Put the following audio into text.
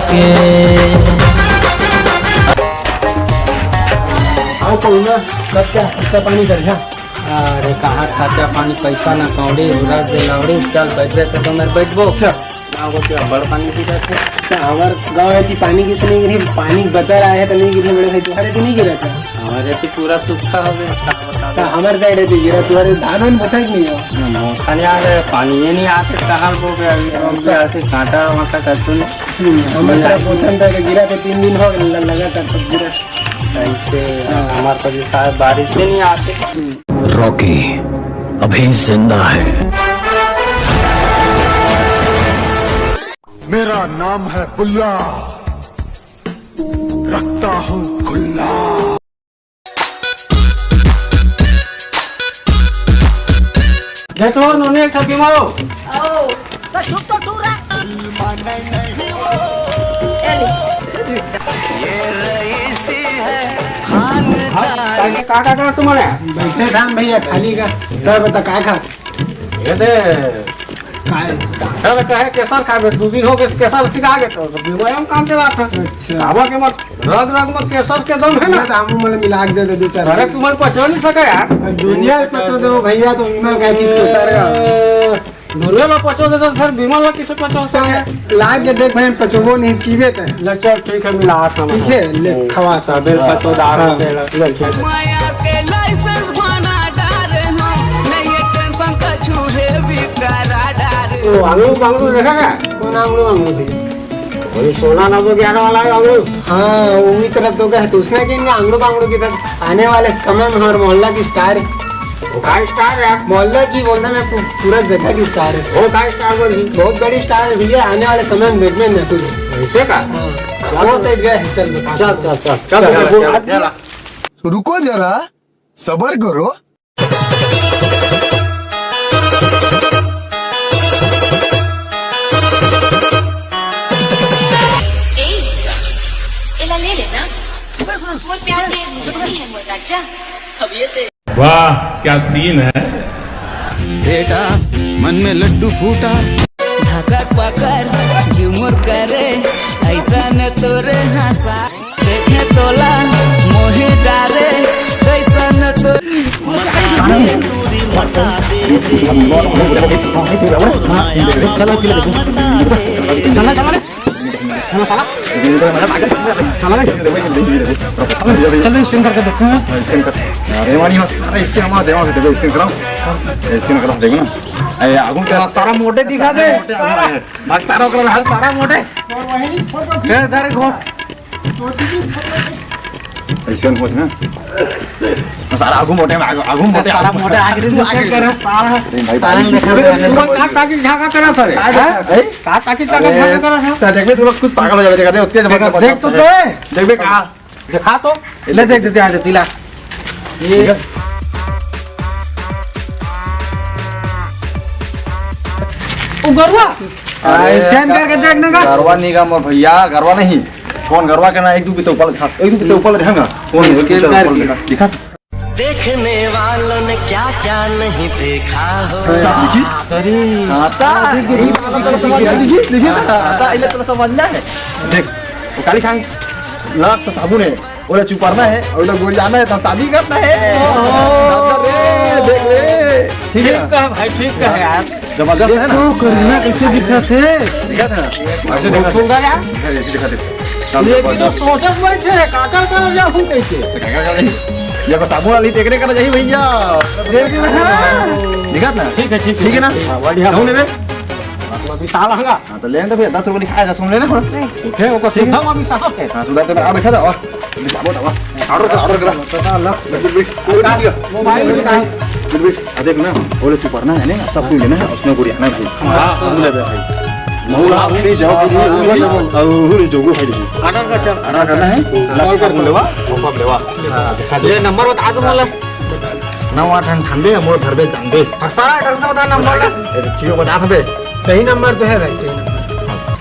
के। आओ कहूँगा कब क्या खर्चा पानी कर जा। अरे कहाँ खर्चा पानी पैसा ना कौड़ी उधर से लौड़ी चल बैठे तो मेरे बैठबो। अच्छा बड़ पानी पी जाते हमारे गाँव है कि पानी किस नहीं गिरी, पानी बता रहा है तो नहीं गिरने बड़े भाई तुम्हारे तो नहीं गिरा था। हमारे तो पूरा सूखा हो गया। हमारे साइड है गिरा, तुम्हारे धान वान बता ही नहीं हो। खाने आ गए पानी ये नहीं आते कहाँ हो गया ऐसे कांटा वाटा कसूँ हमारे तरफ बोतल था गिरा तो 3 दिन हो गए लगातार सब गिरा। ऐसे हमारे पास शायद बारिश से नहीं आते। रॉकी अभी जिंदा है। मेरा नाम है बुल्ला, रखता हूँ खुल्ला। देखो नोने एक ठकी मारो। काका का तुम्हारे बैठे था भैया खाली का क्या बता का खा ये दे कहे केसर खा बैठ 2 दिन हो गए केसर सिखा गए तो व्यायाम काम चला था। अच्छा हवा के मत रग रग मत केसर के दम है ना हम मतलब मिला दे दे 2-4। अरे तुम्हारे पछो नहीं सका यार दुनिया में पछो दो भैया तो विमल का चीज को सारा दुनिया में पछो दे तो फिर विमल में किसे पछो सके ला के देख भाई पछो नहीं कीवे थे। चल ठीक है मिला था ठीक है ले खवा सबे पछो दार ले चल माया के लाइसेंस बना डारे हो नहीं टेंशन का छूहे भी करा डारे। तो आंगलू बांगलू देखा क्या कौन आंगलू बांगलू थी वही सोना ना तो ग्यारह वाला है आंगलू। हाँ उन्हीं तरफ तो क्या तो उसने कि आंगड़ू बांगड़ू की तरफ आने वाले समय में हमारे मोहल्ला की स्टार है। वो का स्टार है मोहल्ला की बोलना मैं पूरा जगह की स्टार है। वो का स्टार बोली बहुत बड़ी स्टार है भैया, आने वाले समय में देखने न तुझे ऐसे का वो साइड गए चल चल चल चल चल चल रुको जरा सबर करो। वाह क्या सीन है। बेटा मन में लड्डू फूटा धकक पकड़ झुमुर करे ऐसा न तोरे हंसा देखे तोला मोहे डारे कैसा न तो सारा मोटे दिखा दे सारा मोटे ऐसे हो ना सारा आगू मोटे में आगू मोटे सारा मोटे आगे कर सारा का ताकि झाका करा था रे का ताकि झाका करा था देख ले तू कुछ पागल हो जावे देखा दे उतने देख तो दे देख बे का दिखा तो ले देख देते आज तिला ये गरवा स्टैंड करके देखने का गरवा नहीं का मोर भैया गरवा नहीं कौन गरवा के ना एक दो ऊपर दिखा एक दो ऊपर दिखाऊंगा कौन स्केल करके दिखा देखने वालों ने क्या क्या नहीं देखा हो। आता यही वाला तो समझ देखिए देखिए आता इले तो समझ ना है देख वो काली खान लाख तो साबुन है और चुपरना है और गोली आना है तो शादी करना है देख ले ठीक है भाई ठीक है यार जबरदस्त है ना करीना कैसे दिखा थे दिखा था ऐसे देखा सुनगा क्या ऐसे दिखा थे ये तो सोचत बैठे काका कर जाऊं कैसे ये को साबुन वाली देखने का चाहिए भैया दिखा ना ठीक है ना बढ़िया हो लेबे अभी साल हंगा हां तो लेन तो भैया 10 रुपए लिखाएगा सुन लेना ठीक है वो सुधा अभी साहब है हां सुधा तो आ बैठा था और साबुन ऑर्डर करा मोबाइल भी का देख ना बोले तू पढ़ना है ना सब कुछ लेना है उसमें गुड़ी आना भाई हां ले भाई मौला अपनी जाओ और जोगो है आना करना है कॉल कर लेवा सब लेवा ये नंबर बता दो मला 9898 मोर घर पे जानबे सारा एड्रेस बता नंबर ठीक है बता दे सही नंबर तो है भाई सही नंबर